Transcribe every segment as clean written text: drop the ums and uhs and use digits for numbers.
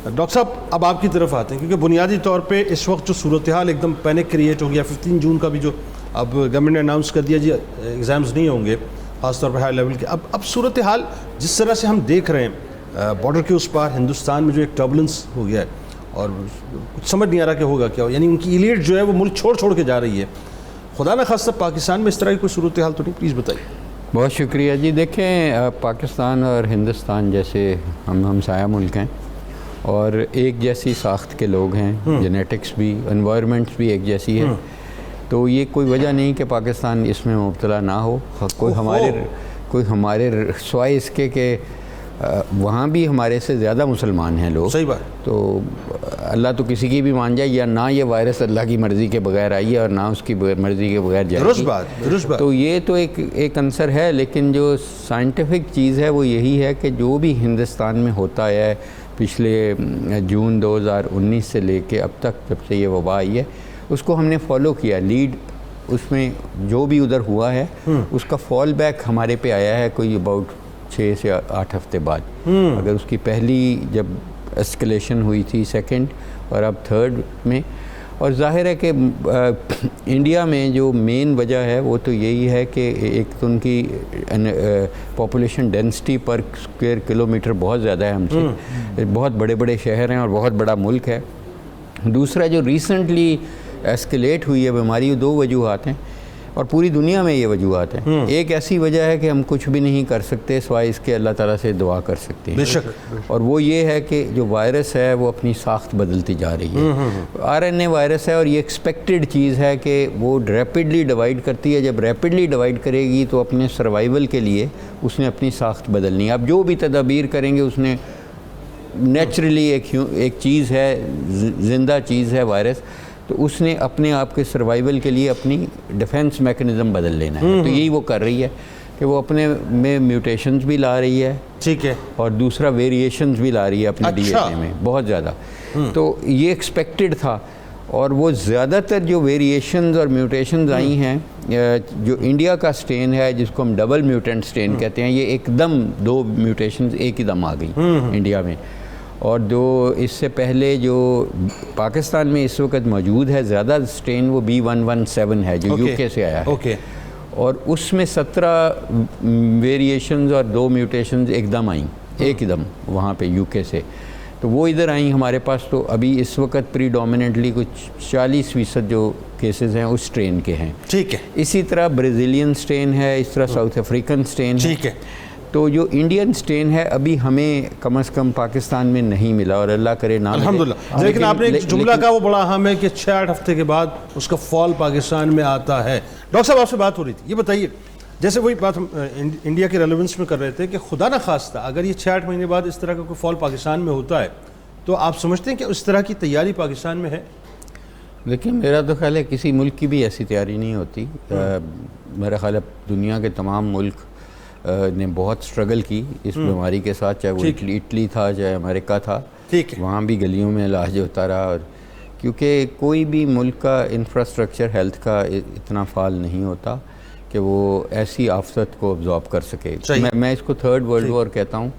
Doctor صاحب اب آپ کی طرف آتے ہیں، کیونکہ بنیادی طور پہ اس وقت جو صورتحال ایک دم پینک کریٹ ہو گیا، 15 جون کا بھی جو اب گورنمنٹ نے اناؤنس کر دیا جی ایگزامز نہیں ہوں گے خاص طور پہ ہائی لیول کے. اب صورتحال جس طرح سے ہم دیکھ رہے ہیں بارڈر کے اس پار ہندوستان میں جو ایک ٹربولنس ہو گیا ہے اور کچھ سمجھ نہیں آ رہا کہ ہوگا کیا، یعنی ان کی ایلیٹ جو ہے وہ ملک چھوڑ کے جا رہی ہے. خدا نہ خواستہ پاکستان میں اس طرح کی کوئی صورتحال تو نہیں؟ پلیز بتائیے. بہت شکریہ جی. دیکھیں پاکستان اور ہندوستان جیسے ہمسایہ ملک ہیں اور ایک جیسی ساخت کے لوگ ہیں، جینیٹکس بھی، انوائرمنٹس بھی ایک جیسی ہے، تو یہ کوئی وجہ نہیں کہ پاکستان اس میں مبتلا نہ ہو. کوئی ہمارے سوائے اس کے کہ وہاں بھی ہمارے سے زیادہ مسلمان ہیں لوگ. صحیح بات. تو اللہ تو کسی کی بھی مان جائے، یا نہ یہ وائرس اللہ کی مرضی کے بغیر آئی ہے اور نہ اس کی مرضی کے بغیر جائے گی. درست بات. تو یہ تو ایک عنصر ہے، لیکن جو سائنٹیفک چیز ہے وہ یہی ہے کہ جو بھی ہندوستان میں ہوتا ہے پچھلے جون 2019 سے لے کے اب تک جب سے یہ وبا آئی ہے اس کو ہم نے فالو کیا. لیڈ اس میں جو بھی ادھر ہوا ہے اس کا فال بیک ہمارے پہ آیا ہے کوئی اباؤٹ 6 سے 8 ہفتے بعد. اگر اس کی پہلی جب اسکلیشن ہوئی تھی سیکنڈ اور اب تھرڈ میں، اور ظاہر ہے کہ انڈیا میں جو مین وجہ ہے وہ تو یہی ہے کہ ایک تو ان کی پاپولیشن ڈینسٹی پر اسکوائر کلومیٹر بہت زیادہ ہے ہم سے، بہت بڑے بڑے شہر ہیں اور بہت بڑا ملک ہے. دوسرا جو ریسنٹلی ایسکلیٹ ہوئی ہے بیماری، 2 وجوہات ہیں اور پوری دنیا میں یہ وجوہات ہیں. ایک ایسی وجہ ہے کہ ہم کچھ بھی نہیں کر سکتے سوائے اس کے اللہ تعالیٰ سے دعا کر سکتے ہیں، بے شک، اور وہ یہ ہے کہ جو وائرس ہے وہ اپنی ساخت بدلتی جا رہی ہے. RNA وائرس ہے اور یہ ایکسپیکٹڈ چیز ہے کہ وہ ریپڈلی ڈیوائڈ کرتی ہے. جب ریپڈلی ڈیوائڈ کرے گی تو اپنے سروائیول کے لیے اس نے اپنی ساخت بدلنی ہے. اب جو بھی تدابیر کریں گے اس نے نیچرلی ایک چیز ہے، زندہ چیز ہے وائرس، تو اس نے اپنے آپ کے سروائیول کے لیے اپنی ڈیفنس میکنزم بدل لینا ہے. تو یہی وہ کر رہی ہے کہ وہ اپنے میں میوٹیشنز بھی لا رہی ہے، ٹھیک ہے، اور دوسرا ویریشنز بھی لا رہی ہے اپنے ڈی این اے میں بہت زیادہ. تو یہ ایکسپیکٹڈ تھا، اور وہ زیادہ تر جو ویریشنز اور میوٹیشنز آئی ہیں، جو انڈیا کا سٹین ہے جس کو ہم ڈبل میوٹنٹ سٹین کہتے ہیں، یہ ایک دم 2 میوٹیشنز ایک ہی دم آ گئی انڈیا میں. اور جو اس سے پہلے جو پاکستان میں اس وقت موجود ہے زیادہ سٹین وہ B117 ہے جو UK سے آیا ہے، اور اس میں 17 ویریشنز اور 2 میوٹیشنز ایک دم آئیں، ایک دم وہاں پہ UK سے. تو وہ ادھر آئیں ہمارے پاس. تو ابھی اس وقت پریڈومیننٹلی کچھ 40% جو کیسز ہیں اس سٹرین کے ہیں. ٹھیک ہے. اسی طرح برازیلین سٹین ہے، اس طرح ساؤتھ افریقن سٹین ہے. ٹھیک ہے. تو جو انڈین سٹین ہے ابھی ہمیں کم از کم پاکستان میں نہیں ملا، اور اللہ کرے نہ ملے. الحمدللہ. لیکن آپ نے ایک جملہ کا وہ بڑا اہم ہے کہ 6-8 ہفتے کے بعد اس کا فال پاکستان میں آتا ہے. ڈاکٹر صاحب آپ سے بات ہو رہی تھی، یہ بتائیے جیسے وہی بات ہم انڈیا کے ریلیونس میں کر رہے تھے کہ خدا نہ خواستہ اگر یہ 6-8 مہینے بعد اس طرح کا کوئی فال پاکستان میں ہوتا ہے تو آپ سمجھتے ہیں کہ اس طرح کی تیاری پاکستان میں ہے؟ لیکن میرا تو خیال ہے کسی ملک کی بھی ایسی تیاری نہیں ہوتی. میرا خیال ہے دنیا کے تمام ملک نے بہت سٹرگل کی اس بیماری کے ساتھ، چاہے وہ اٹلی تھا چاہے امریکہ تھا، وہاں بھی گلیوں میں علاج ہوتا رہا. اور کیونکہ کوئی بھی ملک کا انفراسٹرکچر ہیلتھ کا اتنا فعال نہیں ہوتا کہ وہ ایسی آفت کو ابزارب کر سکے. میں اس کو 3rd ورلڈ وار کہتا ہوں،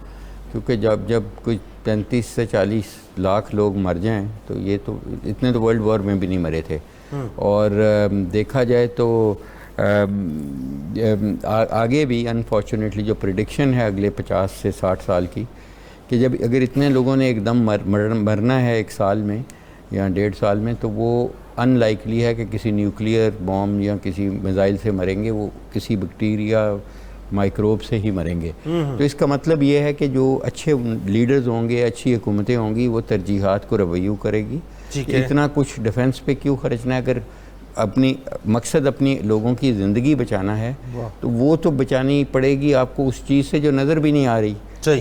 کیونکہ جب کوئی 35 سے 40 لاکھ لوگ مر جائیں تو یہ تو اتنے تو ورلڈ وار میں بھی نہیں مرے تھے. اور دیکھا جائے تو آگے بھی انفارچونیٹلی جو پریڈکشن ہے اگلے 50 سے 60 سال کی، کہ جب اگر اتنے لوگوں نے ایک دم مرنا ہے 1 سال میں یا 1.5 سال میں، تو وہ ان لائکلی ہے کہ کسی نیوکلیئر بوم یا کسی میزائل سے مریں گے، وہ کسی بیکٹیریا مائکروب سے ہی مریں گے. تو اس کا مطلب یہ ہے کہ جو اچھے لیڈرز ہوں گے، اچھی حکومتیں ہوں گی، وہ ترجیحات کو ریویو کرے گی. اتنا کچھ ڈیفنس پہ کیوں خرچنا ہے؟ اگر اپنی مقصد اپنی لوگوں کی زندگی بچانا ہے تو وہ تو بچانی پڑے گی آپ کو اس چیز سے جو نظر بھی نہیں آ رہی.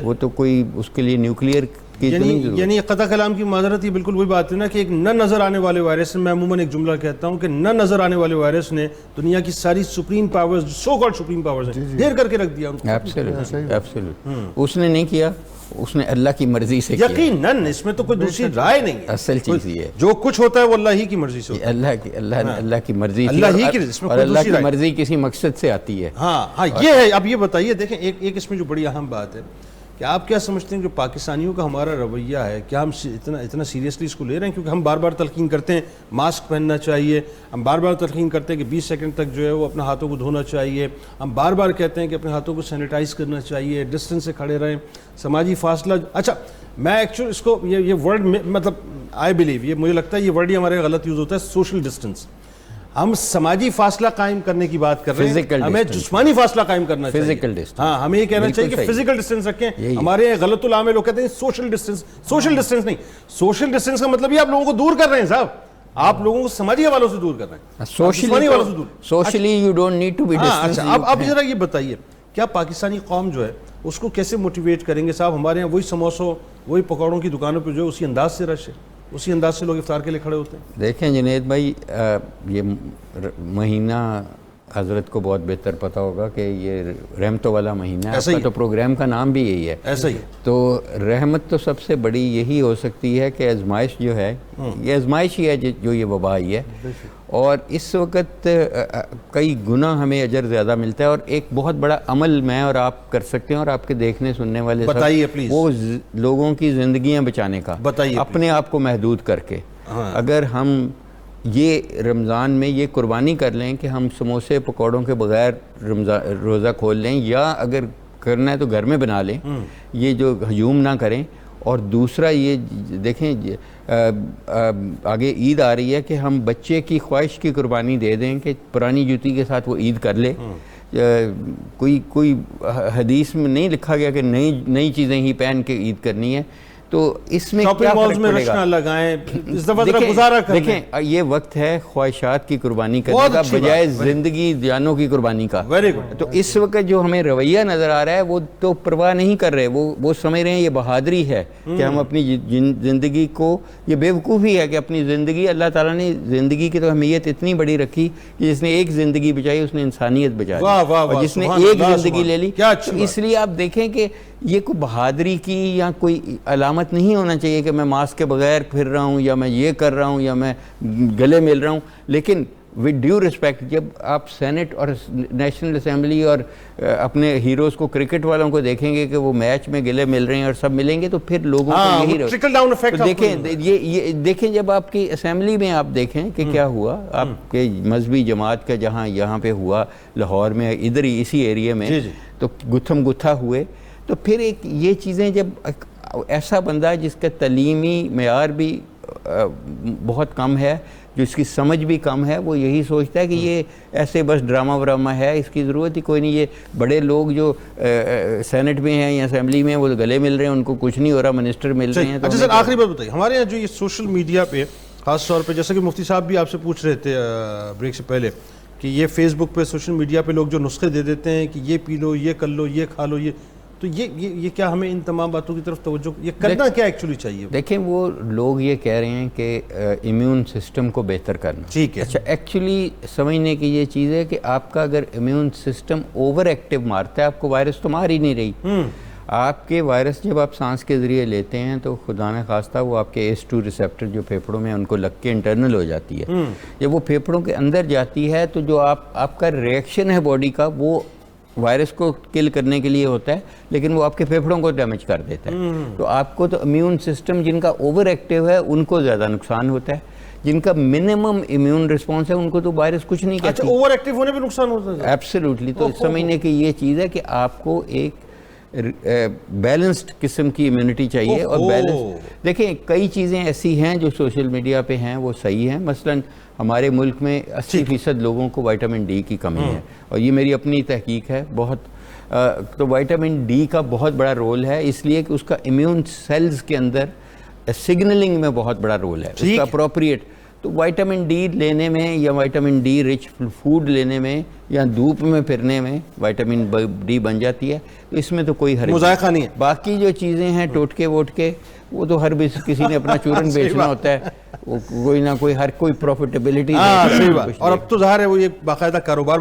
وہ تو کوئی اس کے لیے نیوکلیئر یعنی قطع کلام کی معذرت، یہ بالکل وہی بات ہے نا کہ ایک نہ نظر آنے والے وائرس، میں عموماً ایک جملہ کہتا ہوں کہ نہ نظر آنے والے وائرس نے دنیا کی ساری supreme powers, so called supreme powers ہیں، ڈھیر کر کے رکھ دیا. ایبسولوٹ اس نے نہیں کیا، اس نے اللہ کی مرضی سے کیا. یقیناً اس میں تو کوئی دوسری رائے نہیں ہے. اصل چیز یہ ہے جو کچھ ہوتا ہے وہ اللہ ہی کی مرضی سے ہوتا ہے. اللہ کی مرضی، اور اللہ کی مرضی کسی مقصد سے آتی ہے. ہاں یہ ہے. اب یہ بتائیے، دیکھیں ایک اس میں جو بڑی اہم بات ہے کہ آپ کیا سمجھتے ہیں کہ پاکستانیوں کا ہمارا رویہ ہے، کیا ہم اتنا سیریسلی اس کو لے رہے ہیں؟ کیونکہ ہم بار بار تلقین کرتے ہیں ماسک پہننا چاہیے، ہم بار بار تلقین کرتے ہیں کہ 20 سیکنڈ تک جو ہے وہ اپنے ہاتھوں کو دھونا چاہیے، ہم بار بار کہتے ہیں کہ اپنے ہاتھوں کو سینیٹائز کرنا چاہیے، ڈسٹینس سے کھڑے رہیں، سماجی فاصلہ. اچھا میں ایکچولی اس کو یہ ورڈ مطلب آئی بلیو، یہ مجھے لگتا ہے یہ ورڈ ہی ہمارے غلط یوز ہوتا ہے، سوشل ڈسٹینس. ہم سماجی فاصلہ قائم کرنے کی بات کر رہے ہیں، ہمیں جسمانی فاصلہ قائم کرنا چاہیے. فزیکل ڈسٹینس، ہاں ہمیں یہ کہنا چاہیے کہ فزیکل ڈسٹینس رکھیں. ہمارے یہاں غلط العام لوگ کہتے ہیں سوشل ڈسٹینس. سوشل ڈسٹینس نہیں، سوشل ڈسٹینس کا مطلب یہ آپ لوگوں کو دور کر رہے ہیں صاحب، آپ لوگوں کو سماجی حوالوں سے دور کر رہے ہیں، جسمانی حوالوں سے دور. Socially you don't need to be distance. اچھا اب ذرا یہ بتائیے کیا پاکستانی قوم جو ہے اس کو کیسے موٹیویٹ کریں گے صاحب؟ ہمارے یہاں وہی سموسوں وہی پکوڑوں کی دکانوں پہ جو ہے اسی انداز سے رش ہے، اسی انداز سے لوگ افطار کے لیے کھڑے ہوتے ہیں. دیکھیں جنید بھائی، یہ مہینہ حضرت کو بہت بہتر پتہ ہوگا کہ یہ رحمتوں والا مہینہ ہے. آپ کا تو پروگرام کا نام بھی یہی ہے. ایسا ہی تو رحمت تو سب سے بڑی یہی ہو سکتی ہے کہ آزمائش جو ہے، یہ آزمائش ہی ہے جو یہ وبا آئی ہے. اور اس وقت کئی گنا ہمیں اجر زیادہ ملتا ہے، اور ایک بہت بڑا عمل میں اور آپ کر سکتے ہیں، اور آپ کے دیکھنے سننے والے بتائیے پلیز، وہ لوگوں کی زندگیاں بچانے کا. بتائیے اپنے آپ کو محدود کر کے. اگر ہم یہ رمضان میں یہ قربانی کر لیں کہ ہم سموسے پکوڑوں کے بغیر روزہ کھول لیں، یا اگر کرنا ہے تو گھر میں بنا لیں، یہ جو ہجوم نہ کریں. اور دوسرا یہ دیکھیں آگے عید آ رہی ہے کہ ہم بچے کی خواہش کی قربانی دے دیں کہ پرانی جوتی کے ساتھ وہ عید کر لے. کوئی حدیث میں نہیں لکھا گیا کہ نئی چیزیں ہی پہن کے عید کرنی ہے. تو اس میں کیا فرق پڑے گا؟ لگائیں اس دفعہ ذرا گزارا کریں. دیکھیں یہ وقت ہے خواہشات کی قربانی کرنے کا بجائے زندگی جانوں کی قربانی کا. Very good. تو اس وقت جو ہمیں رویہ نظر آ رہا ہے وہ تو پرواہ نہیں کر رہے، وہ سمجھ رہے ہیں یہ بہادری ہے کہ ہم اپنی زندگی کو، یہ بیوقوفی ہے کہ اپنی زندگی، اللہ تعالیٰ نے زندگی کی تو اہمیت اتنی بڑی رکھی کہ جس نے ایک زندگی بچائی اس نے انسانیت بچائی، اور جس نے ایک زندگی لے لی. اس لیے آپ دیکھیں کہ یہ کوئی بہادری کی یا کوئی علامت نہیں ہونا چاہیے کہ میں ماسک کے بغیر پھر رہا ہوں، یا میں یہ کر رہا ہوں، یا میں گلے مل رہا ہوں. لیکن ود ڈیو رسپیکٹ، جب آپ سینٹ اور نیشنل اسمبلی اور اپنے ہیروز کو، کرکٹ والوں کو دیکھیں گے کہ وہ میچ میں گلے مل رہے ہیں اور سب ملیں گے، تو پھر لوگوں کو یہی دیکھیں. دیکھیں جب آپ کی اسمبلی میں آپ دیکھیں کہ کیا ہوا، آپ کے مذہبی جماعت کا جہاں یہاں پہ ہوا لاہور میں، ادھر ہی اسی ایریے میں، تو گتھم گتھا ہوئے. تو پھر ایک یہ چیزیں جب ایسا بندہ جس کا تعلیمی معیار بھی بہت کم ہے، جو اس کی سمجھ بھی کم ہے، وہ یہی سوچتا ہے کہ یہ ایسے بس ڈرامہ وراما ہے، اس کی ضرورت ہی کوئی نہیں. یہ بڑے لوگ جو سینٹ میں ہیں یا اسمبلی میں، وہ گلے مل رہے ہیں، ان کو کچھ نہیں ہو رہا، منسٹر مل رہے ہیں. اچھا سر آخری بات بتائیے، ہمارے یہاں جو یہ سوشل میڈیا پہ خاص طور پہ، جیسا کہ مفتی صاحب بھی آپ سے پوچھ رہے تھے بریک سے پہلے، کہ یہ فیس بک پہ سوشل میڈیا پہ لوگ جو نسخے دے دیتے ہیں کہ یہ پی لو، یہ کر لو، یہ کھا لو، یہ تو یہ کیا ہمیں ان تمام باتوں کی طرف توجہ یہ کرنا کیا ایکچولی چاہیے؟ دیکھیں وہ لوگ یہ کہہ رہے ہیں کہ امیون سسٹم کو بہتر کرنا. ٹھیک ہے. اچھا ایکچولی سمجھنے کی یہ چیز ہے کہ آپ کا اگر امیون سسٹم اوور ایکٹیو مارتا ہے، آپ کو وائرس تو مار ہی نہیں رہی. آپ کے وائرس جب آپ سانس کے ذریعے لیتے ہیں تو خدا نہ خواستہ وہ آپ کے ACE2 ریسیپٹر جو پھیپھڑوں میں ان کو لگ کے انٹرنل ہو جاتی ہے. جب وہ پھیپھڑوں کے اندر جاتی ہے تو جو آپ کا ریئیکشن ہے باڈی کا، وہ وائرس کو کل کرنے کے لیے ہوتا ہے، لیکن وہ آپ کے پھیپھڑوں کو ڈیمیج کر دیتا ہے. تو آپ کو تو امیون سسٹم جن کا اوور ایکٹیو ہے ان کو زیادہ نقصان ہوتا ہے، جن کا منیمم امیون رسپانس ہے ان کو تو وائرس کچھ نہیں کہتی. اچھا اوور ایکٹیو ہونے پہ نقصان ہوتا ہے؟ ایبسلیوٹلی. تو سمجھنے کی یہ چیز ہے کہ آپ کو ایک بیلنسڈ قسم کی امیونٹی چاہیے. اور بیلنس دیکھیں کئی چیزیں ایسی ہیں جو سوشل میڈیا پہ ہیں وہ صحیح ہیں. مثلاً ہمارے ملک میں 80% لوگوں کو وائٹامن ڈی کی کمی ہے، اور یہ میری اپنی تحقیق ہے بہت. تو وائٹامن ڈی کا بہت بڑا رول ہے، اس لیے کہ اس کا امیون سیلز کے اندر سگنلنگ میں بہت بڑا رول ہے، اس کا اپروپریٹ. تو وائٹامن ڈی لینے میں یا وائٹامن ڈی رچ فوڈ لینے میں یا دھوپ میں پھرنے میں وائٹامن ڈی بن جاتی ہے. تو اس میں تو کوئی حرج مذائقہ نہیں ہے. باقی جو چیزیں ہیں ٹوٹکے ووٹکے، وہ تو ہر کسی نے اپنا چورن بیچنا ہوتا ہے، وہ کوئی نہ کوئی ہر کوئی پروفیٹیبلٹی. صحیح بات. اور اب تو ظاہر ہے وہ یہ باقاعدہ کاروبار.